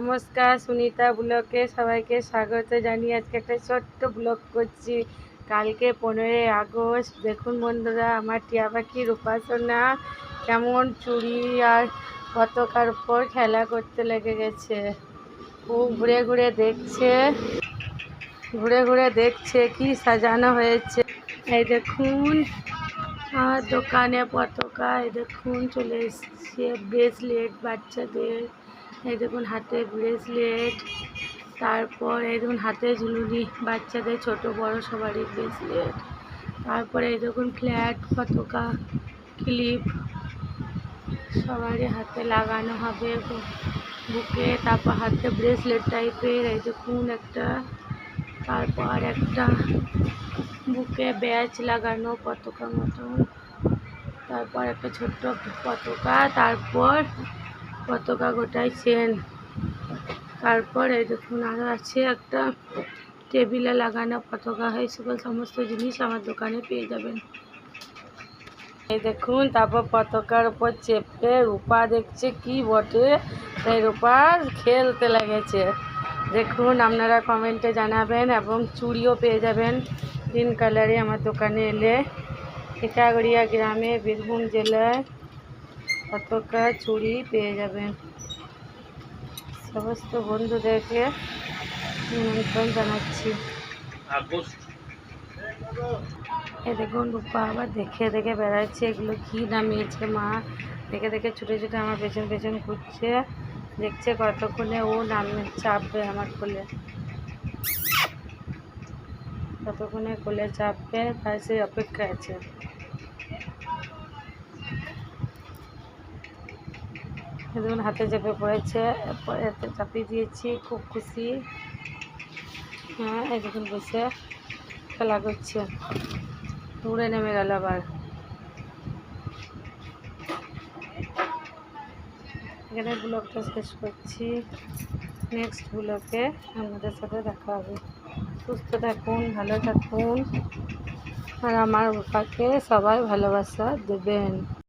নমস্কার, সুনিতা ব্লগে সবাইকে স্বাগত জানিয়ে আজকে একটা ছোট্ট ব্লগ করছি। কালকে 15ই আগস্ট। দেখুন বন্ধুরা, আমার টিয়া পাখির উপাসনা কেমন চুড়ি আর পতাকার উপর খেলা করতে লেগে গেছে। খুব ঘুরে ঘুরে দেখছে কি সাজানো হয়েছে। এই দেখুন আমার দোকানে পতাকা, এই দেখুন চলে এসছে ব্রেসলেট বাচ্চাদের, এই দেখুন হাতে ব্রেসলেট, তারপর এই দেখুন হাতে ঝুলুনি বাচ্চাদের ছোট বড় সবারই ব্রেসলেট, তারপরে এই দেখুন ফ্ল্যাট পতাকা ক্লিপ সবারই হাতে লাগানো হবে বুকে, তারপর হাতে ব্রেসলেট টাইপের এই দেখুন একটা, তারপর একটা বুকে ব্যাচ লাগানো পতাকা মতন, তারপর একটা ছোট্ট পতাকা, তারপর পতাকা গোটায় চেন, তারপর এই দেখুন আরও আছে একটা টেবিলে লাগানো পতাকা। এই সকল সমস্ত জিনিস আমার দোকানে পেয়ে যাবেন। এই দেখুন তারপর পতাকার উপর চেপে রূপা দেখছে কি বটে, তাই রূপা খেলতে লেগেছে। দেখুন আপনারা কমেন্টে জানাবেন, এবং চুড়িও পেয়ে যাবেন 3 কালারে আমার দোকানে এলে। টিটাগড়িয়া গ্রামে, বীরভূম জেলায় পতাকা চুড়ি পেয়ে যাবেন। সমস্ত বন্ধুদেরকে নিমন্ত্রণ জানাচ্ছি। এই দেখুন রূপা আবার দেখে বেড়াচ্ছে, এগুলো কি নামিয়েছে মা, দেখে ছুটে আমার পেছন ঘুরছে, দেখছে কতক্ষণে ও চাপবে আমার কোলে, কতক্ষণে কোলে চাপবে তাই সে অপেক্ষা আছে। দেখুন হাতে চেপে পড়েছে, এরপরে হাতে চাপিয়ে দিয়েছি, খুব খুশি। হ্যাঁ এই দেখুন বসে খেলা করছে, উড়ে নেমে গেল আবার। এখানে ব্লগটা শেষ করছি, নেক্সট ব্লগে আপনাদের সাথে দেখা হবে। সুস্থ থাকুন, ভালো থাকুন, আর আমার বাবাকে সবাই ভালোবাসা দেবেন।